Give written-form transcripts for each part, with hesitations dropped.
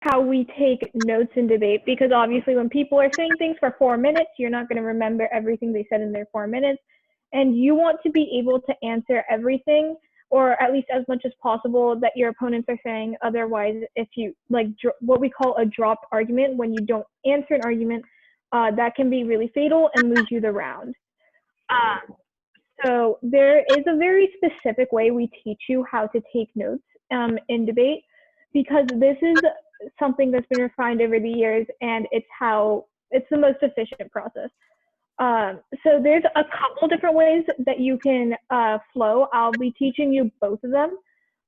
how we take notes in debate, because obviously when people are saying things for 4 minutes, you're not going to remember everything they said in their 4 minutes. And you want to be able to answer everything, or at least as much as possible, that your opponents are saying. Otherwise, if you like what we call a dropped argument, when you don't answer an argument, that can be really fatal and lose you the round. So there is a very specific way we teach you how to take notes in debate, because this is something that's been refined over the years, and it's the most efficient process. So there's a couple different ways that you can flow. I'll be teaching you both of them,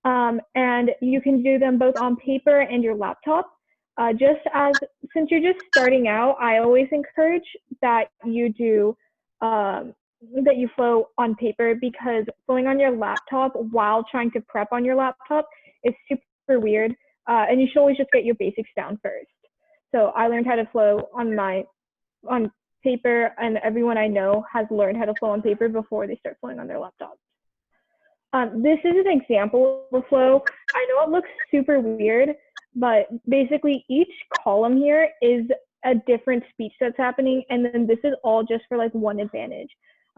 and you can do them both on paper and your laptop. Since you're just starting out, I always encourage that you do that you flow on paper, because flowing on your laptop while trying to prep on your laptop is super weird, and you should always just get your basics down first. So I learned how to flow on paper, and everyone I know has learned how to flow on paper before they start flowing on their laptops. This is an example of a flow. I know it looks super weird, but basically each column here is a different speech that's happening, and then this is all just for like one advantage.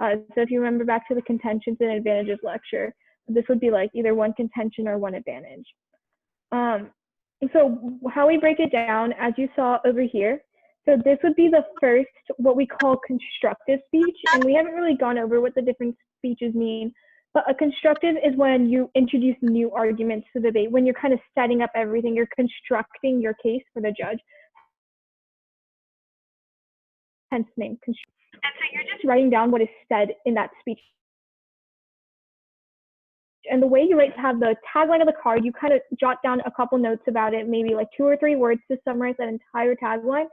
So if you remember back to the contentions and advantages lecture, this would be like either one contention or one advantage. So how we break it down, as you saw over here, so this would be the first, what we call constructive speech, and we haven't really gone over what the different speeches mean, but a constructive is when you introduce new arguments to the debate, when you're kind of setting up everything, you're constructing your case for the judge. Hence the name, constructive. And so you're just writing down what is said in that speech. And the way you write to have the tagline of the card, you kind of jot down a couple notes about it, maybe like 2 or 3 words to summarize that entire tagline.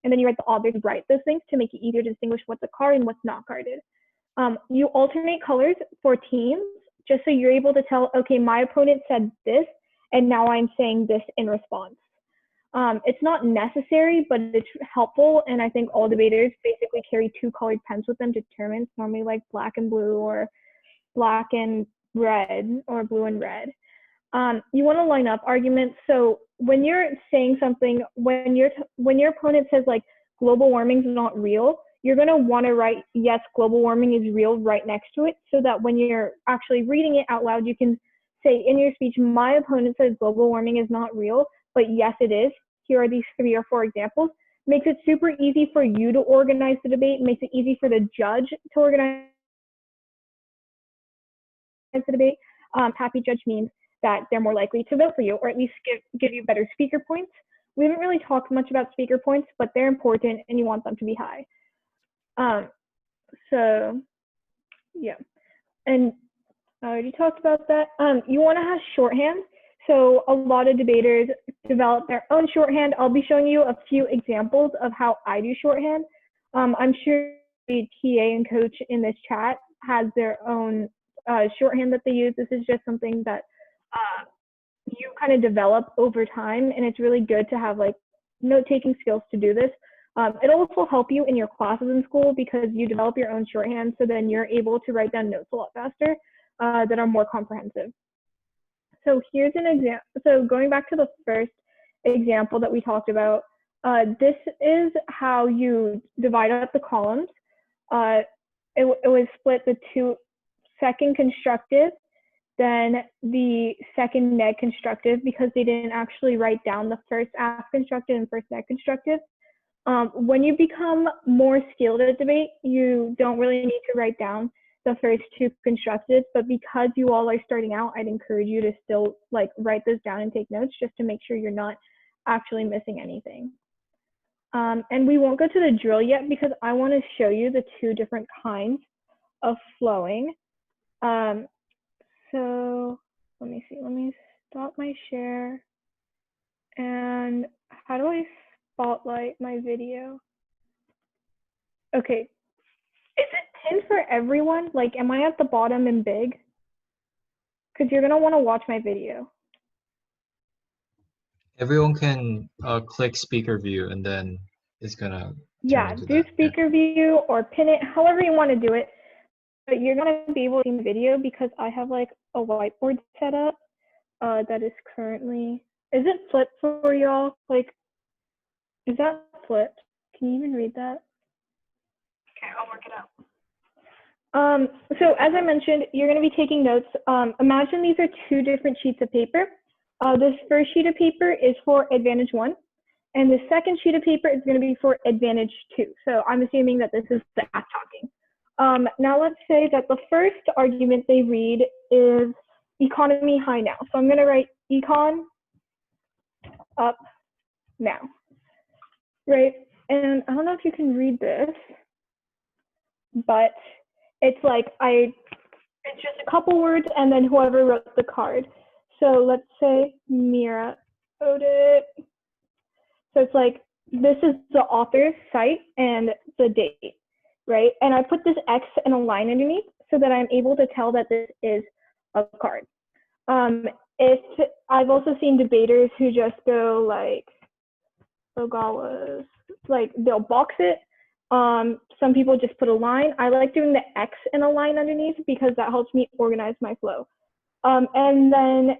And then you write the obvious, write those things to make it easier to distinguish what's a card and what's not carded. You alternate colors for teams, just so you're able to tell, okay, my opponent said this, and now I'm saying this in response. It's not necessary, but it's helpful, and I think all debaters basically carry 2 colored pens with them to determine. It's normally like black and blue, or black and red, or blue and red. You want to line up arguments. So when you're saying something, when your opponent says like global warming is not real, you're going to want to write, yes, global warming is real right next to it, so that when you're actually reading it out loud, you can say in your speech, my opponent says global warming is not real, but yes, it is. Here are these 3 or 4 examples. Makes it super easy for you to organize the debate, makes it easy for the judge to organize the debate. Happy judge means that they're more likely to vote for you, or at least give you better speaker points. We haven't really talked much about speaker points, but they're important and you want them to be high. So yeah, and I already talked about that. You want to have shorthand. So a lot of debaters develop their own shorthand. I'll be showing you a few examples of how I do shorthand. I'm sure the TA and coach in this chat has their own shorthand that they use. This is just something that you kind of develop over time, and it's really good to have like note-taking skills to do this. It'll also help you in your classes in school, because you develop your own shorthand, so then you're able to write down notes a lot faster that are more comprehensive. So here's an example. So going back to the first example that we talked about, this is how you divide up the columns. It was split the 2 second constructive, then the second neg constructive, because they didn't actually write down the first ask constructive and first neg constructive. When you become more skilled at debate, you don't really need to write down the first 2 constructives, but because you all are starting out, I'd encourage you to still like write those down and take notes, just to make sure you're not actually missing anything. And we won't go to the drill yet, because I want to show you the 2 different kinds of flowing. So let me see, let me stop my share. And how do I spotlight my video? Okay, is it pinned for everyone? Like, am I at the bottom and big? Because you're gonna want to watch my video. Everyone can click speaker view, and then it's gonna do speaker view or pin it, however you want to do it. But you're gonna be able to see the video, because I have like a whiteboard set up. that is currently, is it flipped for y'all? Like, is that flipped? Can you even read that? Okay, I'll work it out. So as I mentioned, you're going to be taking notes. Imagine these are two different sheets of paper. This first sheet of paper is for advantage 1, and the second sheet of paper is going to be for advantage 2. So I'm assuming that this is the app talking. Now let's say that the first argument they read is economy high now. So I'm going to write econ up now, right? And I don't know if you can read this, but it's like it's just a couple words and then whoever wrote the card. So let's say Mira wrote it. So it's like, this is the author's site and the date, right? And I put this X in a line underneath so that I'm able to tell that this is a card. If I've also seen debaters who just go like, Ogawa's, like they'll box it. Some people just put a line. I like doing the X in a line underneath because that helps me organize my flow. And then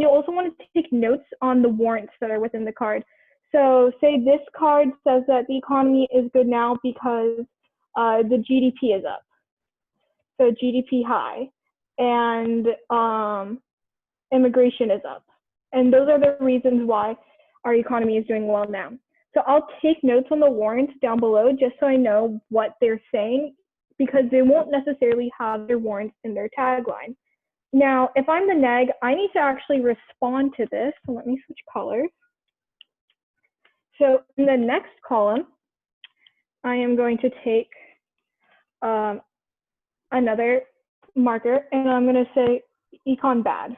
you'll also want to take notes on the warrants that are within the card. So say this card says that the economy is good now because the GDP is up. So GDP high, and immigration is up. And those are the reasons why our economy is doing well now. So I'll take notes on the warrants down below just so I know what they're saying, because they won't necessarily have their warrants in their tagline. Now, if I'm the neg, I need to actually respond to this. So let me switch colors. So in the next column, I am going to take another marker and I'm going to say econ bad,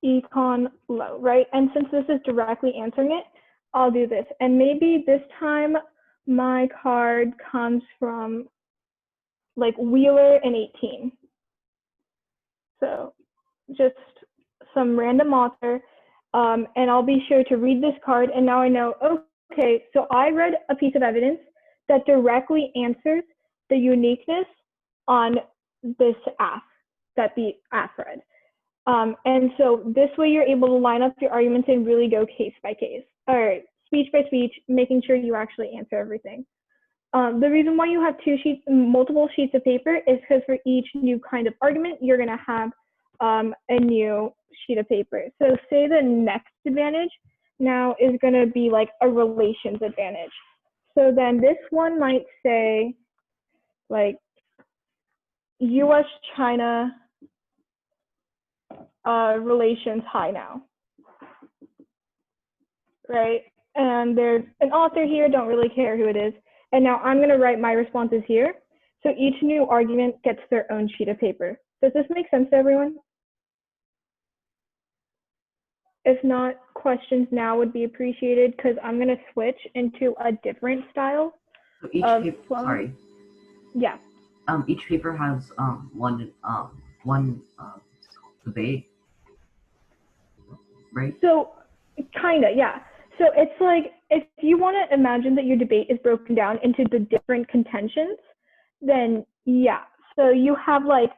econ low, right? And since this is directly answering it, I'll do this. And maybe this time my card comes from like Wheeler and 18. So just some random author, and I'll be sure to read this card. And now I know, okay, so I read a piece of evidence that directly answers the uniqueness on this AF that the AF read. And so this way you're able to line up your arguments and really go case by case, or speech by speech, making sure you actually answer everything. The reason why you have multiple sheets of paper is because for each new kind of argument, you're going to have a new sheet of paper. So say the next advantage now is going to be like a relations advantage. So then this one might say like US-China relations high now, right? And there's an author here, don't really care who it is. And now I'm going to write my responses here. So each new argument gets their own sheet of paper. Does this make sense to everyone? If not, questions now would be appreciated because I'm going to switch into a different style. So each paper, sorry. Yeah. Each paper has one debate, right? So kinda, yeah. So it's like, if you want to imagine that your debate is broken down into the different contentions, then yeah. So you have like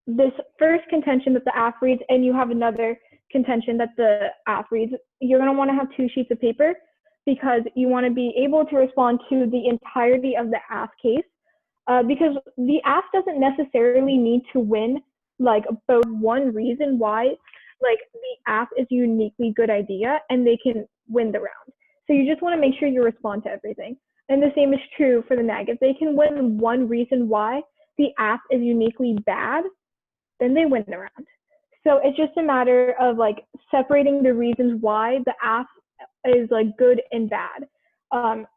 this first contention that the AF reads, and you have another contention that the AF reads. You're going to want to have two sheets of paper because you want to be able to respond to the entirety of the AF case, because the AF doesn't necessarily need to win like both one reason why like the AF is a uniquely good idea and they can win the round. So you just want to make sure you respond to everything. And the same is true for the neg. If they can win one reason why the AF is uniquely bad, then they win the round. So it's just a matter of like separating the reasons why the AF is like good and bad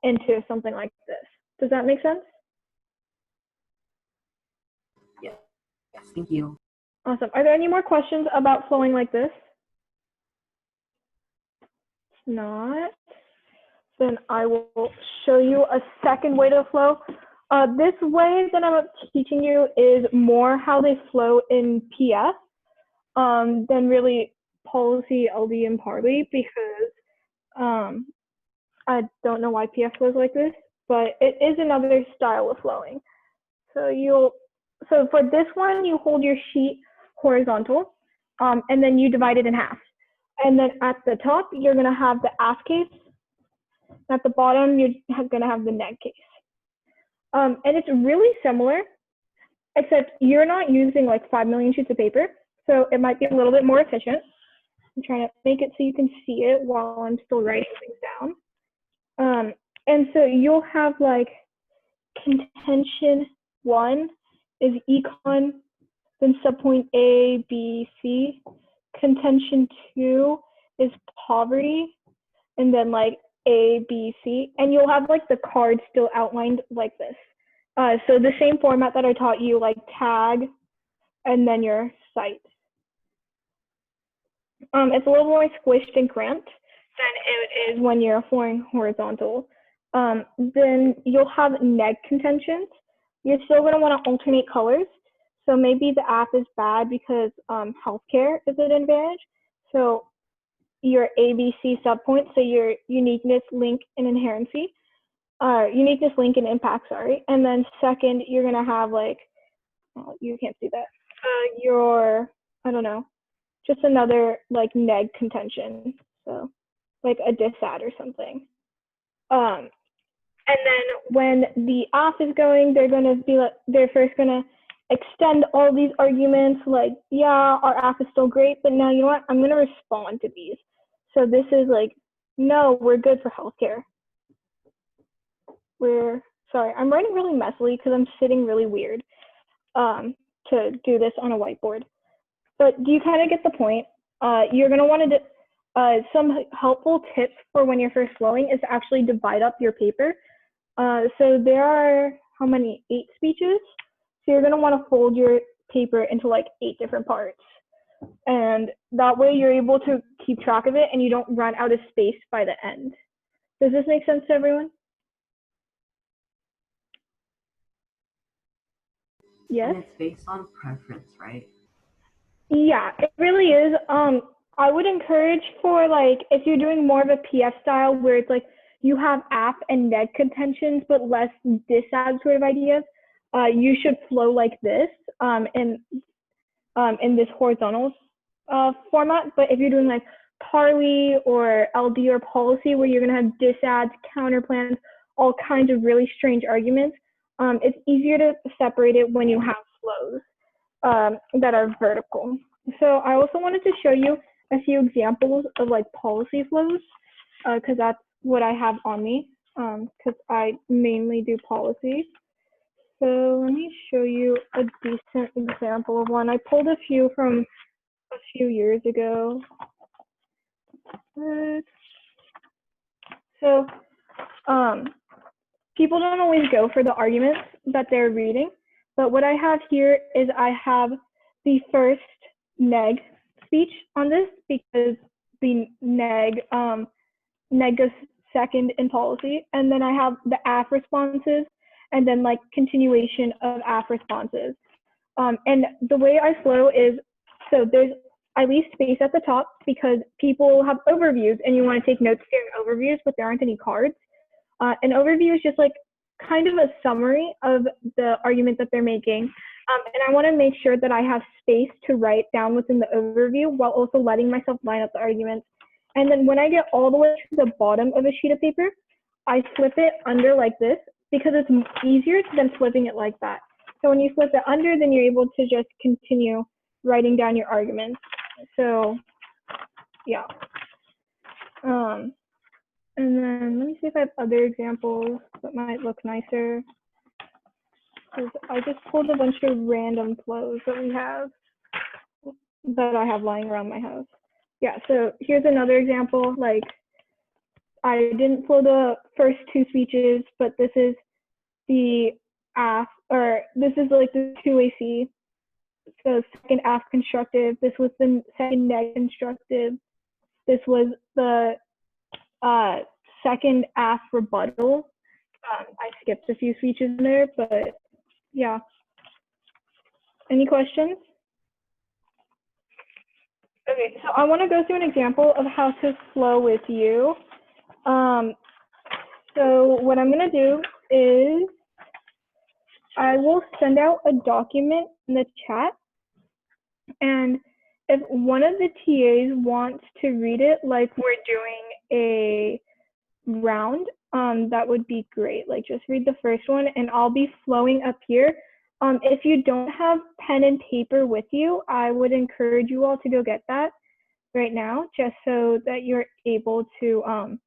into something like this. Does that make sense? Yes, thank you. Awesome. Are there any more questions about flowing like this? If not, then I will show you a second way to flow. This way that I'm teaching you is more how they flow in PF than really policy, LD, and Parley, because I don't know why PF flows like this, but it is another style of flowing. So for this one, you hold your sheet horizontal, and then you divide it in half. And then at the top, you're going to have the AF case. At the bottom, you're going to have the neg case. And it's really similar, except you're not using like 5 million sheets of paper, so it might be a little bit more efficient. I'm trying to make it so you can see it while I'm still writing things down. And so you'll have like contention 1 is econ, then subpoint A, B, C. Contention 2 is poverty, and then like A, B, C. And you'll have like the cards still outlined like this. So the same format that I taught you, like tag, and then your cite. It's a little more squished and cramped than it is when you're flooring horizontal. Then you'll have neg contentions. You're still going to want to alternate colors. So maybe the app is bad because healthcare is an advantage. So your ABC subpoint, so your uniqueness, link, and inherency. Uniqueness, link, and impact, sorry. And then second, you're going to have like, oh, you can't see that. Your, I don't know, just another like neg contention. So like a disad or something. And then when the AF is going, they're going to be like, they're first going to extend all these arguments like, yeah, our AF is still great, but now you know what? I'm going to respond to these. So this is like, no, we're good for healthcare. Sorry, I'm writing really messily because I'm sitting really weird to do this on a whiteboard. But do you kind of get the point? You're going to want to, some helpful tips for when you're first flowing is to actually divide up your paper. So there are, how many? 8 speeches. So you're going to want to fold your paper into like 8 different parts. And that way you're able to keep track of it and you don't run out of space by the end. Does this make sense to everyone? Yes? And it's based on preference, right? Yeah, it really is. I would encourage for like, if you're doing more of a PF style where it's like you have AF and neg contentions, but less disad sort of ideas, you should flow like this in this horizontal format. But if you're doing like parley or LD or policy where you're going to have disads, counterplans, all kinds of really strange arguments, it's easier to separate it when you have flows that are vertical. So I also wanted to show you a few examples of like policy flows because that's what I have on me because I mainly do policy. So let me show you a decent example of one. I pulled a few from a few years ago. So people don't always go for the arguments that they're reading, but what I have here is I have the first neg speech on this because the neg goes second in policy, and then I have the AF responses, and then like continuation of AF responses. And the way I flow is, so there's at least space at the top because people have overviews and you want to take notes during overviews, but there aren't any cards. An overview is just like kind of a summary of the argument that they're making. And I want to make sure that I have space to write down within the overview while also letting myself line up the arguments. And then when I get all the way to the bottom of a sheet of paper, I flip it under like this because it's easier than flipping it like that. So when you flip it under, then you're able to just continue writing down your arguments. So yeah. And then let me see if I have other examples that might look nicer. Because I just pulled a bunch of random flows that we have, that I have lying around my house. Yeah, so here's another example. Like, I didn't flow the first 2 speeches, but this is the AF, or this is like the 2AC. So second AF constructive. This was the second neg constructive. This was the second AF rebuttal. I skipped a few speeches in there, but yeah. Any questions? Okay, so I want to go through an example of how to flow with you. So what I'm going to do is I will send out a document in the chat, and if one of the TAs wants to read it like we're doing a round, that would be great. Like just read the first one and I'll be flowing up here. If you don't have pen and paper with you, I would encourage you all to go get that right now, just so that you're able to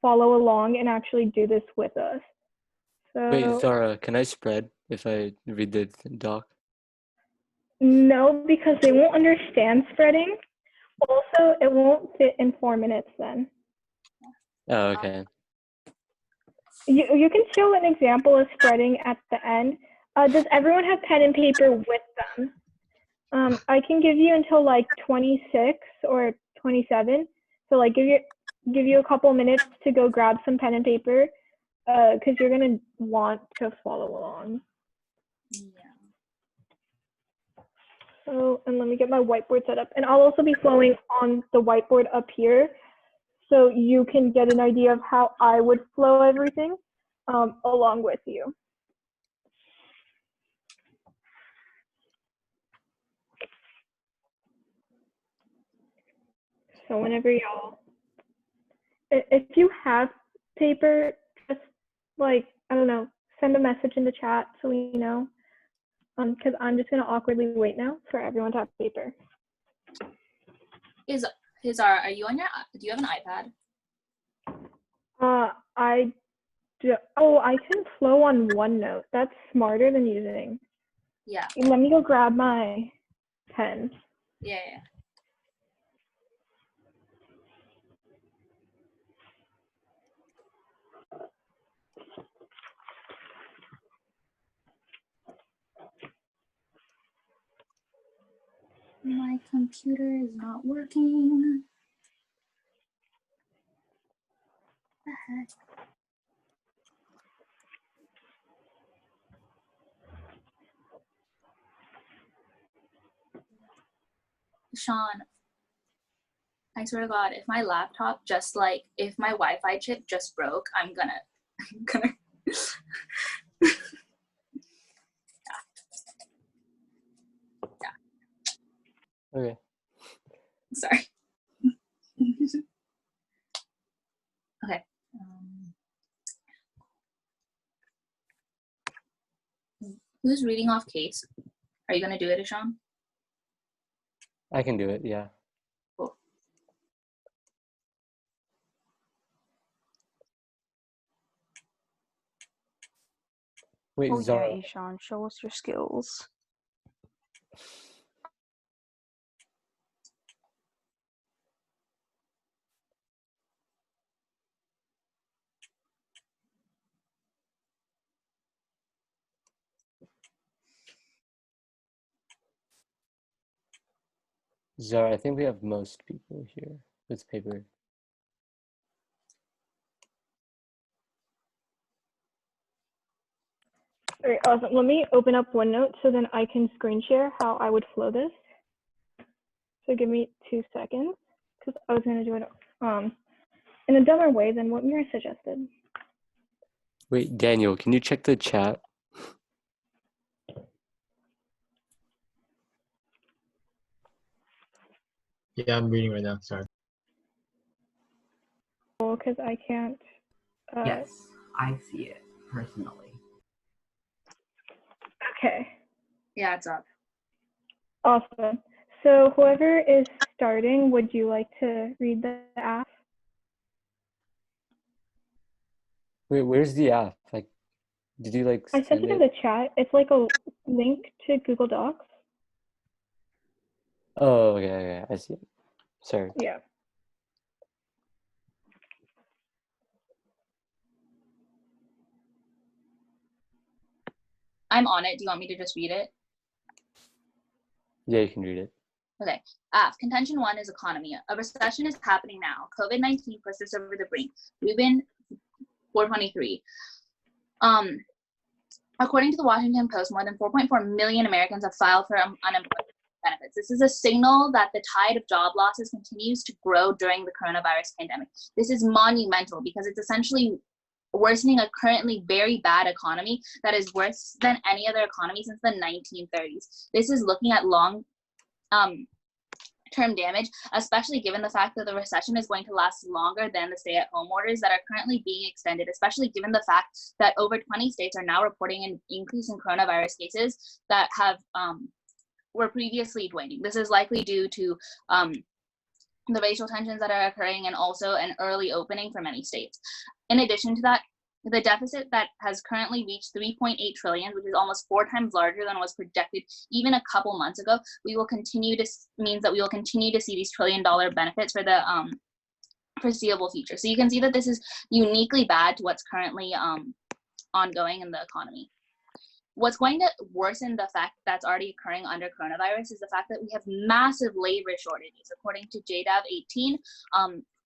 follow along and actually do this with us. So, Wait, Zara, can I spread if I read the doc? No, because they won't understand spreading. Also, it won't fit in 4 minutes then. Oh, okay. You can show an example of spreading at the end. Does everyone have pen and paper with them? I can give you until like 26 or 27. So like give you a couple minutes to go grab some pen and paper, because you're gonna want to follow along. Yeah. So, and let me get my whiteboard set up. And I'll also be flowing on the whiteboard up here, so you can get an idea of how I would flow everything along with you. So whenever y'all, if you have paper, just like, I don't know, send a message in the chat so we know. Because I'm just gonna awkwardly wait now for everyone to have paper. Zara, are you on your? Do you have an iPad? I can flow on OneNote. That's smarter than using. Yeah. Let me go grab my pen. Yeah. My computer is not working. What the heck? Sean, I swear to God, if my laptop if my Wi-Fi chip just broke, I'm gonna. Okay. Sorry. Okay. Who's reading off case? Are you gonna do it, Ishan? I can do it, yeah. Cool. Wait, Oh Zara. yeah, Ishan, show us your skills. Zara, I think we have most people here with paper. All right, awesome. Let me open up OneNote so then I can screen share how I would flow this. So give me 2 seconds, because I was gonna do it in a dumber way than what Mira suggested. Wait, Daniel, can you check the chat? Yeah, I'm reading right now. Sorry. Because I can't. Yes, I see it personally. Okay. Yeah, it's up. Awesome. So whoever is starting, would you like to read the app? Wait, where's the app? Like, did you like I sent send it in it? the chat. It's like a link to Google Docs. Oh, okay, I see it. Sorry. Yeah. I'm on it. Do you want me to just read it? Yeah, you can read it. Okay. Contention 1 is economy. A recession is happening now. COVID-19 pushed us over the brink. We've been 423. According to the Washington Post, more than 4.4 million Americans have filed for unemployment benefits. This is a signal that the tide of job losses continues to grow during the coronavirus pandemic. This is monumental because it's essentially worsening a currently very bad economy that is worse than any other economy since the 1930s. This is looking at term damage, especially given the fact that the recession is going to last longer than the stay-at-home orders that are currently being extended, especially given the fact that over 20 states are now reporting an increase in coronavirus cases that have were previously waning. This is likely due to the racial tensions that are occurring and also an early opening for many states. In addition to that, the deficit that has currently reached 3.8 trillion, which is almost 4 times larger than was projected even a couple months ago, means that we will continue to see these trillion-dollar benefits for the foreseeable future. So you can see that this is uniquely bad to what's currently ongoing in the economy. What's going to worsen the fact that's already occurring under coronavirus is the fact that we have massive labor shortages, according to JDAV 18,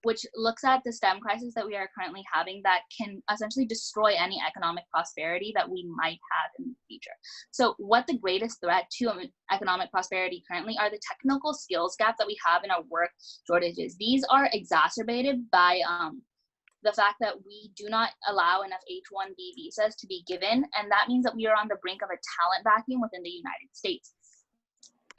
which looks at the STEM crisis that we are currently having that can essentially destroy any economic prosperity that we might have in the future. So what the greatest threat to economic prosperity currently are the technical skills gap that we have in our work shortages. These are exacerbated by the fact that we do not allow enough H-1B visas to be given, and that means that we are on the brink of a talent vacuum within the United States.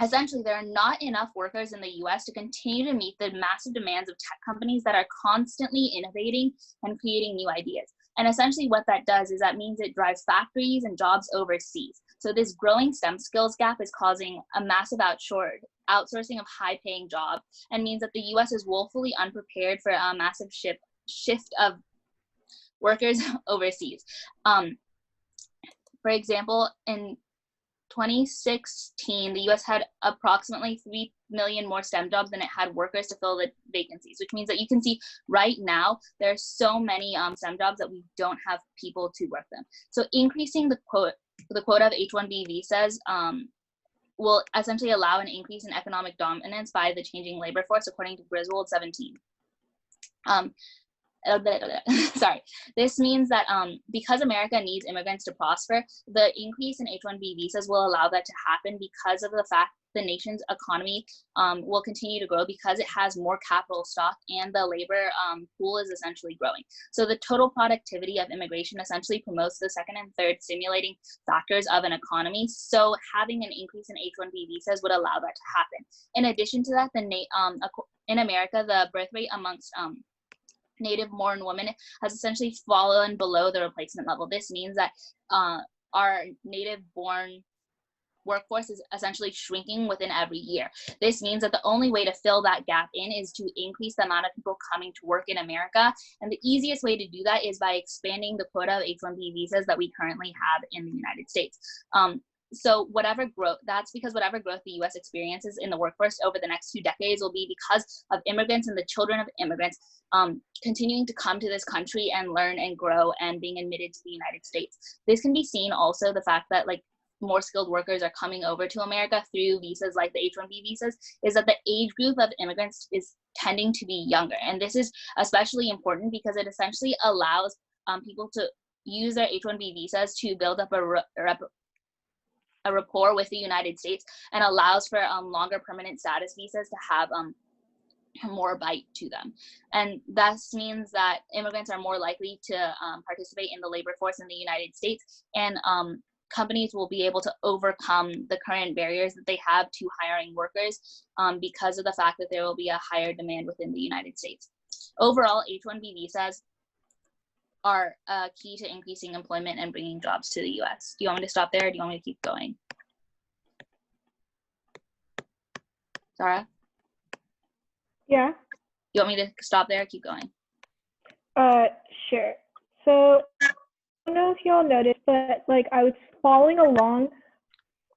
Essentially, there are not enough workers in the US to continue to meet the massive demands of tech companies that are constantly innovating and creating new ideas. And essentially what that does is that means it drives factories and jobs overseas. So this growing STEM skills gap is causing a massive outsourcing of high-paying jobs, and means that the US is woefully unprepared for a massive shift of workers overseas. For example, in 2016, the US had approximately 3 million more STEM jobs than it had workers to fill the vacancies, which means that you can see right now there are so many STEM jobs that we don't have people to work them. So increasing the quota of H-1B visas will essentially allow an increase in economic dominance by the changing labor force, according to Griswold 17. Sorry. This means that because America needs immigrants to prosper, the increase in H-1B visas will allow that to happen because of the fact the nation's economy will continue to grow because it has more capital stock and the labor pool is essentially growing. So the total productivity of immigration essentially promotes the second and third stimulating factors of an economy. So having an increase in H-1B visas would allow that to happen. In addition to that, in America, the birth rate amongst native-born women has essentially fallen below the replacement level. This means that our native-born workforce is essentially shrinking within every year. This means that the only way to fill that gap in is to increase the amount of people coming to work in America. And the easiest way to do that is by expanding the quota of H-1B visas that we currently have in the United States. So that's because whatever growth the US experiences in the workforce over the next 2 decades will be because of immigrants and the children of immigrants continuing to come to this country and learn and grow and being admitted to the United States. This can be seen also the fact that more skilled workers are coming over to America through visas like the H-1B visas, is that the age group of immigrants is tending to be younger. And this is especially important because it essentially allows people to use their H-1B visas to build up a rapport with the United States and allows for longer permanent status visas to have more bite to them. And this means that immigrants are more likely to participate in the labor force in the United States, and companies will be able to overcome the current barriers that they have to hiring workers because of the fact that there will be a higher demand within the United States. Overall, H-1B visas are key to increasing employment and bringing jobs to the US. Do you want me to stop there or do you want me to keep going? Sarah? Yeah. You want me to stop there or keep going? Sure. So I don't know if y'all noticed, but I was following along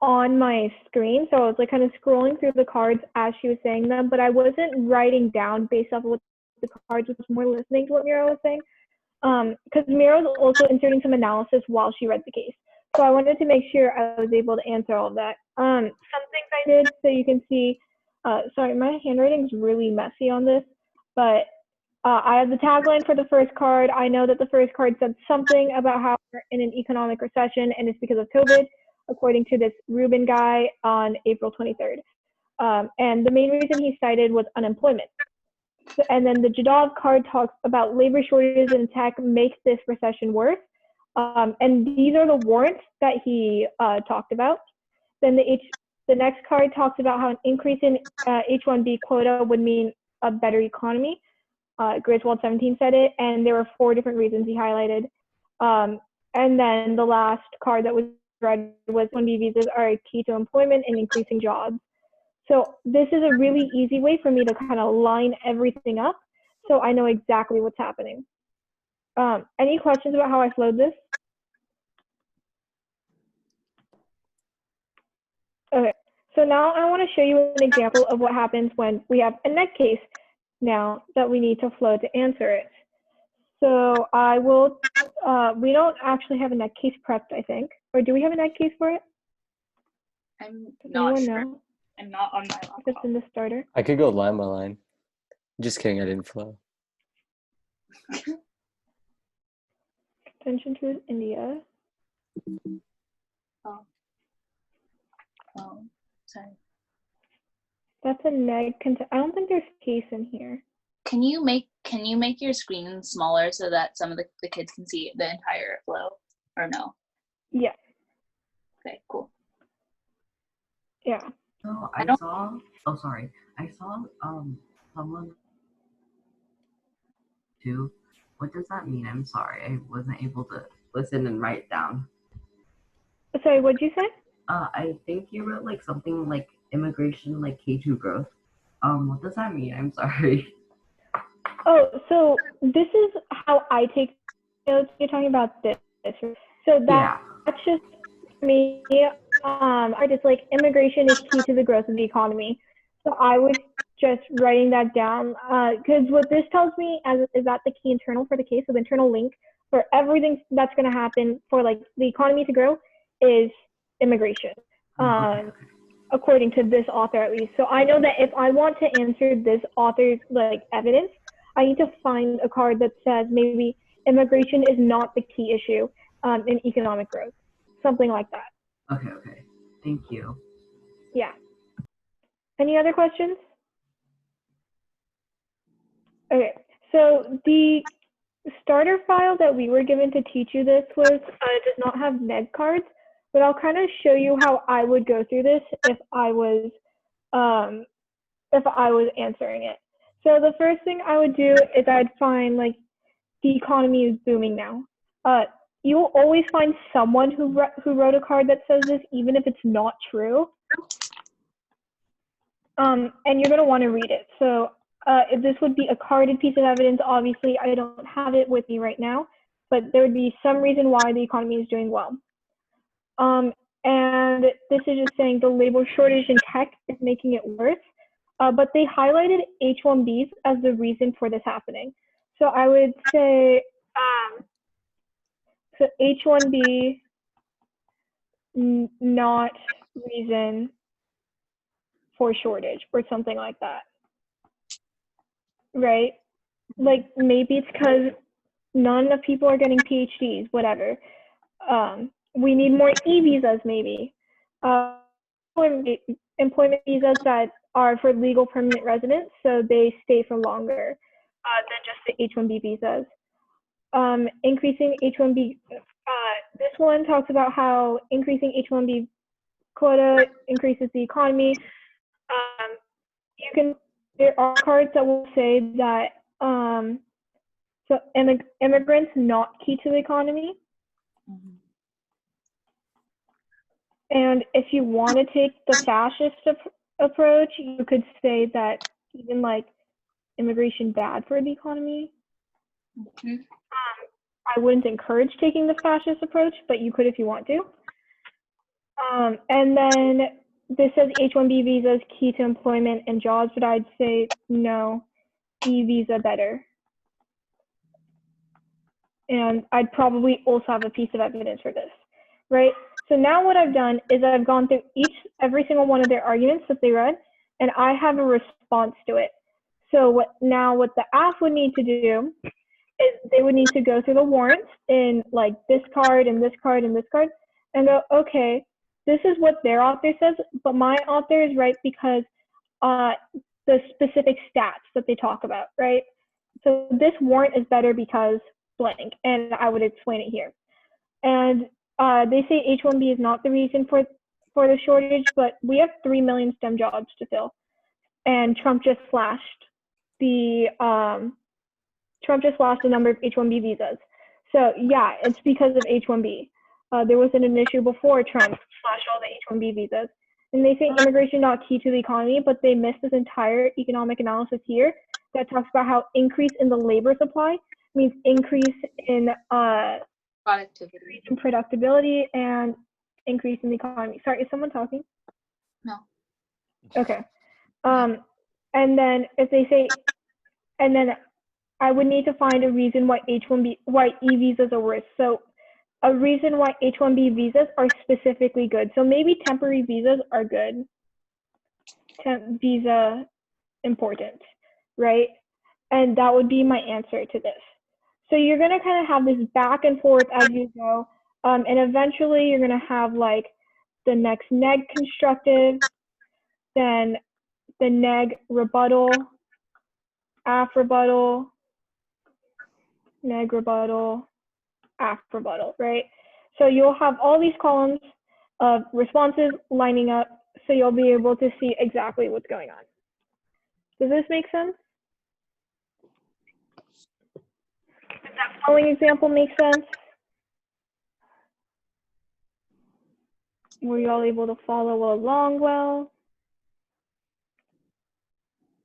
on my screen. So I was kind of scrolling through the cards as she was saying them, but I wasn't writing down based off of what the cards, was more listening to what Mira was saying. Because Mira was also inserting some analysis while she read the case. So I wanted to make sure I was able to answer all of that. Some things I did, so you can see, sorry, my handwriting is really messy on this, but I have the tagline for the first card. I know that the first card said something about how we're in an economic recession and it's because of COVID, according to this Rubin guy on April 23rd. And the main reason he cited was unemployment. And then the Jadov card talks about labor shortages in tech makes this recession worse. And these are the warrants that he talked about. Then the The next card talks about how an increase in H-1B quota would mean a better economy. Griswold 17 said it, and there were 4 different reasons he highlighted. And then the last card that was read was H-1B visas are a key to employment and increasing jobs. So this is a really easy way for me to kind of line everything up so I know exactly what's happening. Any questions about how I flowed this? Okay, so now I want to show you an example of what happens when we have a net case now that we need to flow to answer it. So I will, we don't actually have a net case prepped, I think. Or do we have a net case for it? I'm Does not anyone sure. know? I'm not on my If it's laptop. in the starter. I could go line by line. Just kidding, I didn't flow. Attention to India. Oh, sorry. That's a neg. I don't think there's case in here. Can you make your screen smaller so that some of the kids can see the entire flow, or no? Yeah. Okay, cool. Yeah. So I I don't- saw. Oh, sorry. I saw someone too. What does that mean? I'm sorry. I wasn't able to listen and write down. Sorry, what'd you say? I think you wrote like something like immigration, like K2 growth. What does that mean? I'm sorry. Oh, so this is how I take notes. You're talking about this. So Yeah. that's just me. I just like immigration is key to the growth of the economy. So I was just writing that down because what this tells me is that the key internal for the case, so the internal link for everything that's going to happen for like the economy to grow is immigration. Okay. According to this author at least. So I know that if I want to answer this author's like evidence, I need to find a card that says maybe immigration is not the key issue in economic growth, something like that. Okay. Thank you. Yeah. Any other questions? Okay, so the starter file that we were given to teach you this does not have neg cards, but I'll kind of show you how I would go through this if I was answering it. So the first thing I would do is I'd find like the economy is booming now. You'll always find someone who wrote a card that says this, even if it's not true. And you're gonna want to read it. So if this would be a carded piece of evidence, obviously I don't have it with me right now, but there would be some reason why the economy is doing well. And this is just saying the labor shortage in tech is making it worse, but they highlighted H-1Bs as the reason for this happening. So I would say, so H-1B, not reason for shortage or something like that, right? Like maybe it's because not enough people are getting PhDs, whatever. We need more e-visas maybe. Employment visas that are for legal permanent residents, so they stay for longer than just the H-1B visas. Increasing H-1B, this one talks about how increasing H-1B quota increases the economy. There are cards that will say that so immigrants not key to the economy. Mhm. And if you want to take the fascist approach, you could say that even like immigration bad for the economy. Mhm. I wouldn't encourage taking the fascist approach, but you could if you want to. And then this says H-1B visas key to employment and jobs, but I'd say no, e-visa better. And I'd probably also have a piece of evidence for this, right? So now what I've done is I've gone through every single one of their arguments that they read, and I have a response to it. So what the AF would need to do is they would need to go through the warrants in like this card and this card and this card and go, okay, this is what their author says, but my author is right because the specific stats that they talk about, right? So this warrant is better because blank, and I would explain it here. And they say H-1B is not the reason for for the shortage, but we have 3 million STEM jobs to fill. And Trump just slashed the number of H-1B visas. So yeah, it's because of H-1B. There wasn't an issue before Trump slashed all the H-1B visas. And they say immigration not key to the economy, but they missed this entire economic analysis here that talks about how increase in the labor supply means increase in Productivity. productivity and increase in the economy. Sorry, is someone talking? No. Okay. And then if they say, and then I would need to find a reason why why e-visas are worse. So a reason why H-1B visas are specifically good. So maybe temporary visas are good. Temp visa important, right? And that would be my answer to this. So you're gonna kind of have this back and forth as you go. And eventually you're gonna have like the next neg constructive, then the neg rebuttal, af rebuttal, neg rebuttal, af rebuttal, right? So you'll have all these columns of responses lining up, so you'll be able to see exactly what's going on. Does this make sense? Does that following example make sense? Were you all able to follow along well?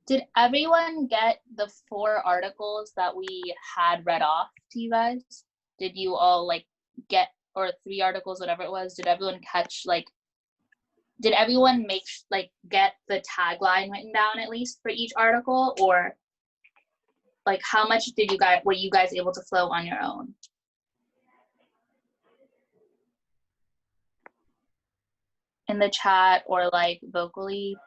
Did everyone get the 4 articles that we had read off to you guys? Did you all like get, or 3 articles, whatever it was? Did everyone catch, like, did everyone make like get the tagline written down at least for each article, or like how much were you guys able to flow on your own? In the chat or like vocally?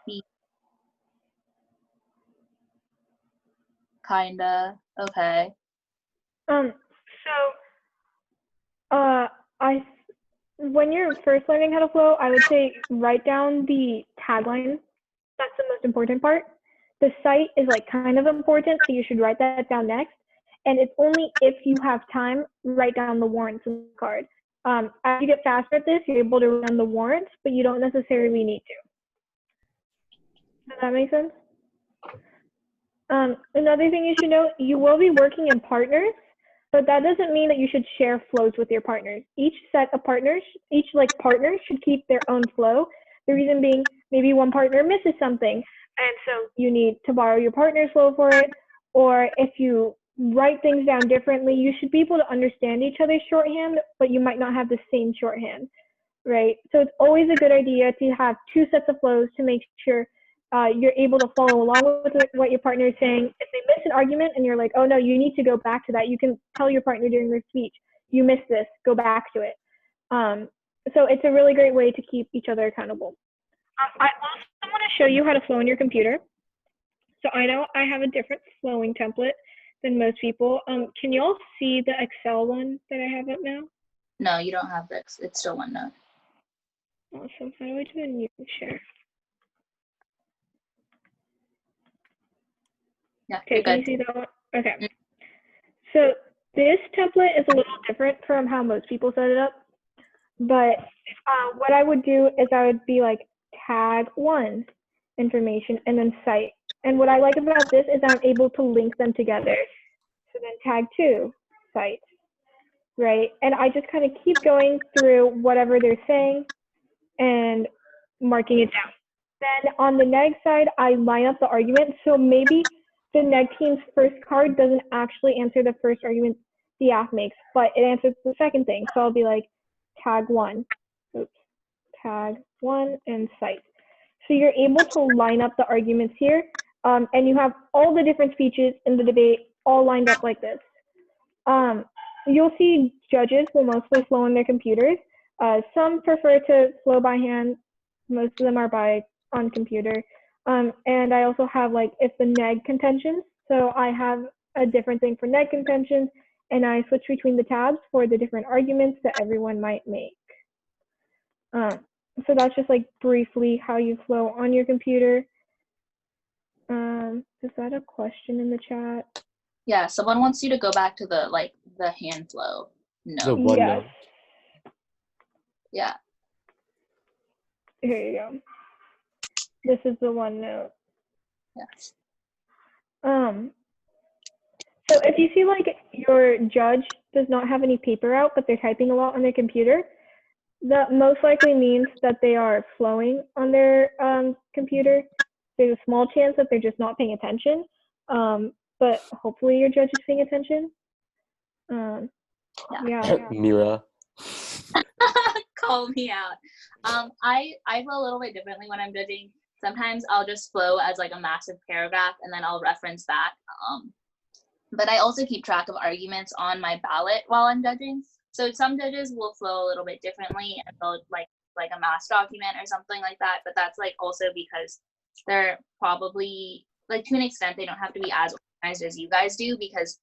Kinda. Okay. When you're first learning how to flow, I would say write down the tagline. That's the most important part. The site is like kind of important, so you should write that down next. And it's only if you have time, write down the warrants in the card. As you get faster at this, you're able to run the warrants, but you don't necessarily need to. Does that make sense? Another thing you should know, you will be working in partners, but that doesn't mean that you should share flows with your partners. Each set of partners, each like partner should keep their own flow. The reason being, maybe one partner misses something, and so you need to borrow your partner's flow for it. Or if you write things down differently, you should be able to understand each other's shorthand, but you might not have the same shorthand, right? So it's always a good idea to have 2 sets of flows to make sure you're able to follow along with what your partner is saying. If they miss an argument and you're like, oh no, you need to go back to that, you can tell your partner during their speech, you missed this, go back to it. So it's a really great way to keep each other accountable. I also want to show you how to flow on your computer. So I know I have a different flowing template than most people. Can you all see the Excel one that I have up now? No, you don't have this. It's still OneNote. Awesome. How do I do a new share? Yeah, Okay, can you good. see that one? Okay. So this template is a little different from how most people set it up. But what I would do is I would be like tag 1 information and then site. And what I like about this is I'm able to link them together. So then tag 2, site, right? And I just kind of keep going through whatever they're saying and marking it down. Then on the neg side, I line up the argument. So maybe the neg team's first card doesn't actually answer the first argument the AF makes, but it answers the second thing. So I'll be like tag 1, tag 1 and cite. So you're able to line up the arguments here, and you have all the different speeches in the debate all lined up like this. You'll see judges will mostly flow on their computers. Some prefer to flow by hand. Most of them are on computer. And I also have like if the neg contentions. So I have a different thing for neg contentions, and I switch between the tabs for the different arguments that everyone might make. So that's just like briefly how you flow on your computer. Is that a question in the chat? Yeah, someone wants you to go back to the hand flow. The No. Yes. OneNote. Yeah. Here you go. This is the OneNote. Yes. So if you see like your judge does not have any paper out, but they're typing a lot on their computer, that most likely means that they are flowing on their computer. There's a small chance that they're just not paying attention, but hopefully your judge is paying attention. Yeah. Mira. Call me out. I flow a little bit differently when I'm judging. Sometimes I'll just flow as like a massive paragraph and then I'll reference that. But I also keep track of arguments on my ballot while I'm judging. So some judges will flow a little bit differently and they'll like a mass document or something like that. But that's like also because they're probably like, to an extent, they don't have to be as organized as you guys do, because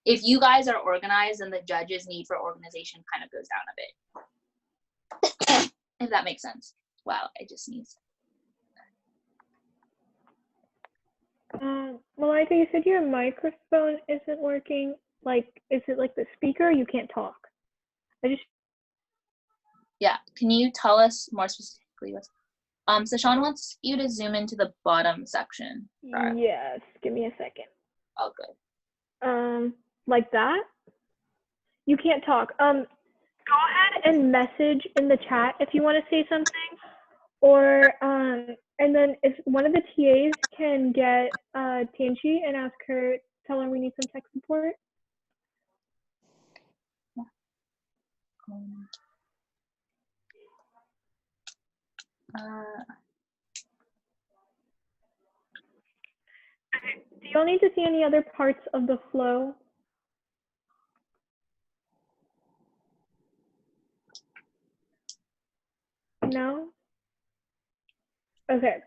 if you guys are organized, then the judge's need for organization kind of goes down a bit. If that makes sense. Wow, I just sneezed. Malika, you said your microphone isn't working. Like, is it like the speaker? You can't talk. Yeah, can you tell us more specifically what? So Sean wants you to zoom into the bottom section. Yes, give me a second. Oh, good. Like that? You can't talk. Go ahead and message in the chat if you want to say something, or and then if one of the TAs can get Tanchi and tell her we need some tech support. Do y'all need to see any other parts of the flow? No? Okay.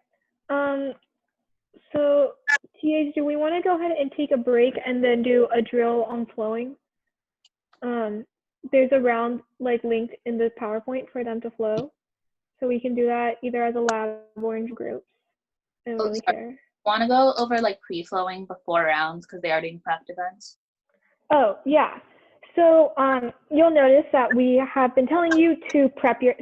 So TAs, do we want to go ahead and take a break and then do a drill on flowing? There's a round like linked in the PowerPoint for them to flow. So we can do that either as a lab or in groups. I don't really care. Want to go over like pre-flowing before rounds because they are doing prep events? Oh, yeah. So you'll notice that we have been telling you to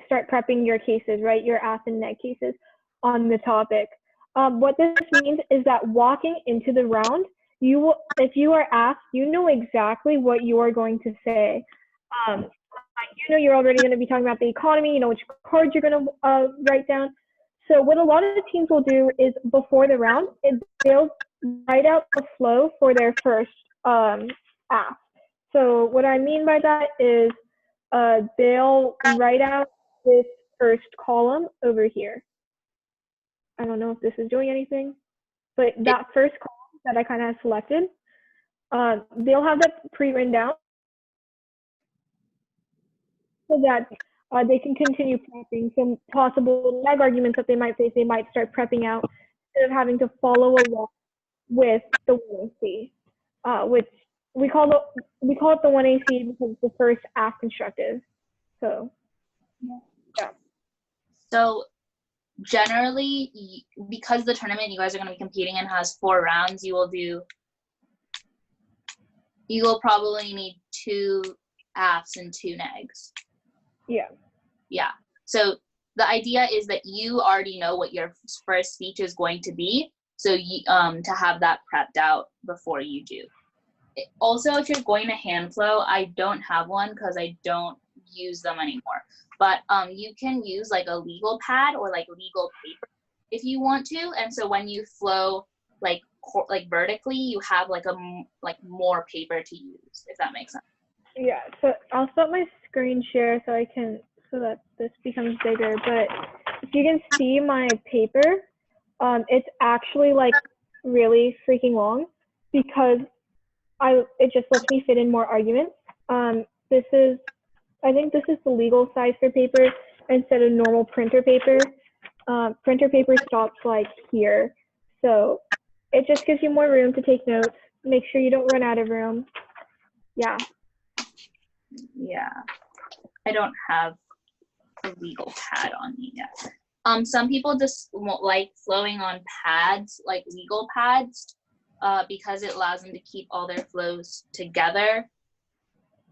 start prepping your cases, right? Your AF and NEG cases on the topic. What this means is that walking into the round, if you are asked, you know exactly what you are going to say. You know you're already going to be talking about the economy, you know which cards you're going to write down. So what a lot of the teams will do is before the round, they'll write out the flow for their first AF. So what I mean by that is they'll write out this first column over here. I don't know if this is doing anything, but that first column that I kind of selected, they'll have that pre-written down so that they can continue prepping some possible neg arguments that they might face. They might start prepping out instead of having to follow along with the 1AC, which we call it the 1AC because it's the first AF constructive. So, yeah. So generally, because the tournament you guys are going to be competing in has 4 rounds, you will probably need 2 AFs and 2 negs. Yeah. Yeah. So the idea is that you already know what your first speech is going to be, so you to have that prepped out before you do. Also, if you're going to hand flow, I don't have one because I don't use them anymore. But you can use like a legal pad or like legal paper if you want to. And so when you flow like vertically, you have like more paper to use, if that makes sense. Yeah. So I'll stop my screen share so that this becomes bigger. But if you can see my paper, it's actually like really freaking long because it just lets me fit in more arguments. I think this is the legal size for paper instead of normal printer paper. Printer paper stops like here. So it just gives you more room to take notes. Make sure you don't run out of room. Yeah. Yeah. I don't have a legal pad on me yet. Some people just won't like flowing on pads, like legal pads, because it allows them to keep all their flows together.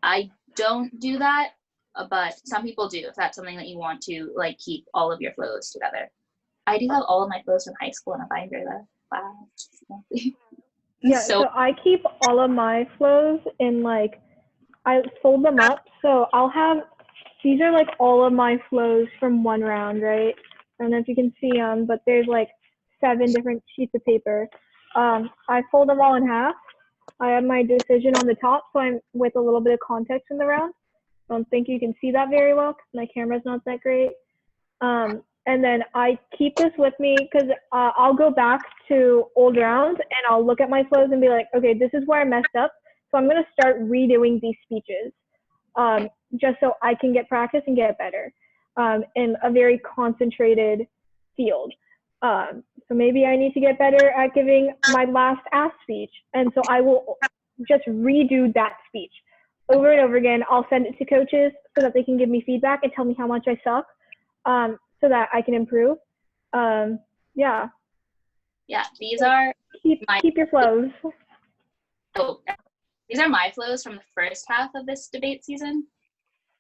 I don't do that. but some people do if that's something that you want to like keep all of your flows together. I do have all of my flows from high school in a binder though. Wow. Yeah, So so I keep all of my flows in like, I fold them up. So I'll have, these are like all of my flows from one round, right? I don't know if you can see them, but there's like 7 different sheets of paper. I fold them all in half. I have my decision on the top, so I'm with a little bit of context in the round. I don't think you can see that very well because my camera's not that great. And then I keep this with me because I'll go back to old rounds and I'll look at my flows and be like, okay, this is where I messed up. So I'm going to start redoing these speeches just so I can get practice and get better in a very concentrated field. So maybe I need to get better at giving my last ask speech. And so I will just redo that speech over and over again. I'll send it to coaches so that they can give me feedback and tell me how much I suck so that I can improve. Yeah, these are keep your flows. These are my flows from the first half of this debate season.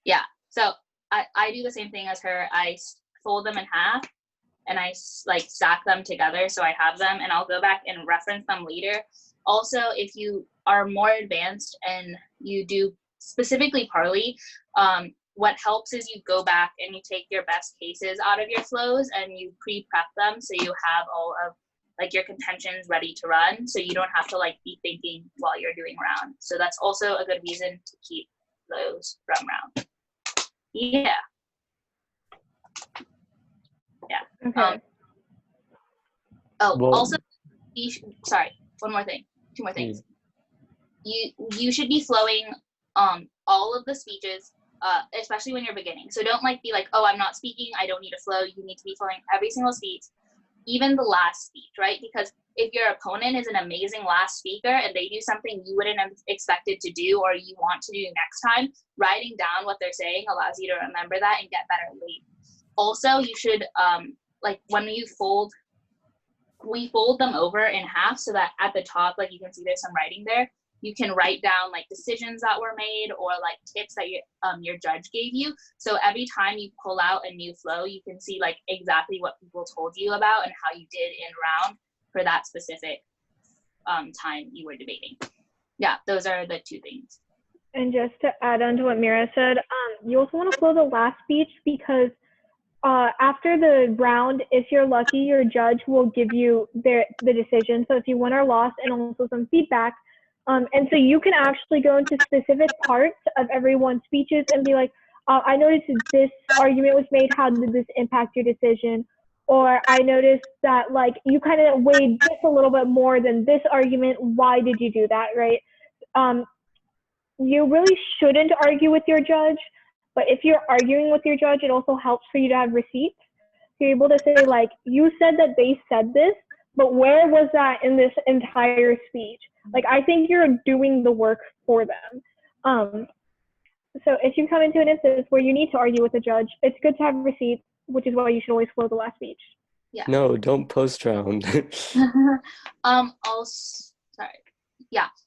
Yeah, so I do the same thing as her. I fold them in half and I like stack them together so I have them, and I'll go back and reference them later. Also, if you are more advanced and you do specifically Parley, what helps is you go back and you take your best cases out of your flows and you pre-prep them so you have all of like your contentions ready to run, so you don't have to like be thinking while you're doing round. So that's also a good reason to keep those from round. Yeah. Okay. Also, sorry, one more thing, 2 more things. You should be flowing all of the speeches, especially when you're beginning. So don't like be like, oh, I'm not speaking, I don't need a flow. You need to be flowing every single speech, even the last speech, right? Because if your opponent is an amazing last speaker and they do something you wouldn't have expected to do or you want to do next time, writing down what they're saying allows you to remember that and get better later. Also, you should like when we fold them over in half so that at the top, like you can see there's some writing there. You can write down like decisions that were made or like tips that your judge gave you. So every time you pull out a new flow, you can see like exactly what people told you about and how you did in round for that specific time you were debating. Yeah, those are the 2 things. And just to add on to what Mira said, you also want to flow the last speech because after the round, if you're lucky, your judge will give you the decision. So if you won or lost, and also some feedback. And so you can actually go into specific parts of everyone's speeches and be like, I noticed this argument was made. How did this impact your decision? Or I noticed that like you kind of weighed this a little bit more than this argument. Why did you do that, right? You really shouldn't argue with your judge. But if you're arguing with your judge, it also helps for you to have receipts. You're able to say, like, you said that they said this, but where was that in this entire speech? Like, I think you're doing the work for them. So if you come into an instance where you need to argue with a judge, it's good to have receipts, which is why you should always flow the last speech. Yeah. No, don't post round.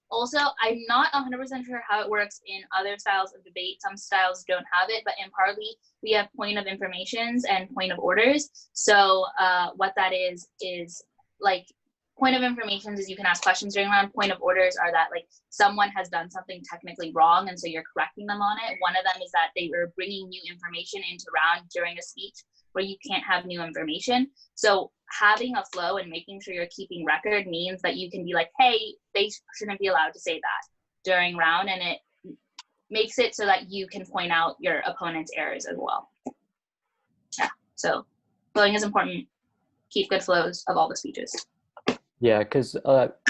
Also, I'm not 100% sure how it works in other styles of debate. Some styles don't have it, but in Parley, we have point of informations and point of orders. So what that is like point of informations is you can ask questions during round. Point of orders are that like someone has done something technically wrong and so you're correcting them on it. One of them is that they were bringing new information into round during a speech where you can't have new information. So having a flow and making sure you're keeping record means that you can be like, hey, they shouldn't be allowed to say that during round, and it makes it so that you can point out your opponent's errors as well. Yeah, so flowing is important. Keep good flows of all the speeches. Yeah, because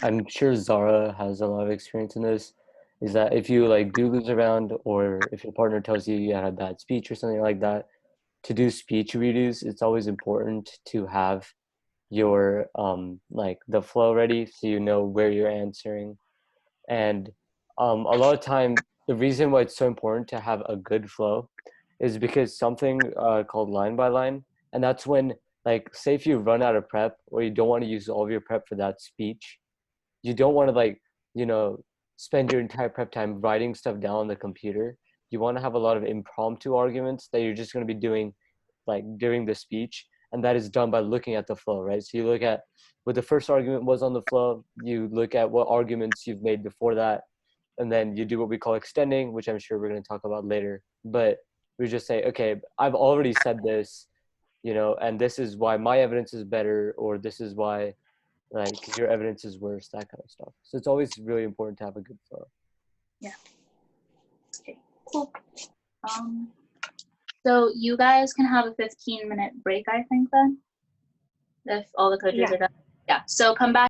I'm sure Zara has a lot of experience in this, is that if you like do lose a round or if your partner tells you you had a bad speech or something like that, to do speech redos, it's always important to have your like the flow ready so you know where you're answering. And a lot of time the reason why it's so important to have a good flow is because something called line by line, and that's when like say if you run out of prep or you don't want to use all of your prep for that speech, you don't want to like spend your entire prep time writing stuff down on the computer. you want to have a lot of impromptu arguments that you're just going to be doing like during the speech, and that is done by looking at the flow, right? So you look at what the first argument was on the flow, you look at what arguments you've made before that, and then you do what we call extending, which I'm sure we're going to talk about later. But we just say, okay, I've already said this, you know, and this is why my evidence is better, or this is why like your evidence is worse, that kind of stuff. So it's always really important to have a good flow. Yeah. Okay, cool. So you guys can have a 15-minute break, I think, then, if all the coaches Yeah. are done. Yeah, so come back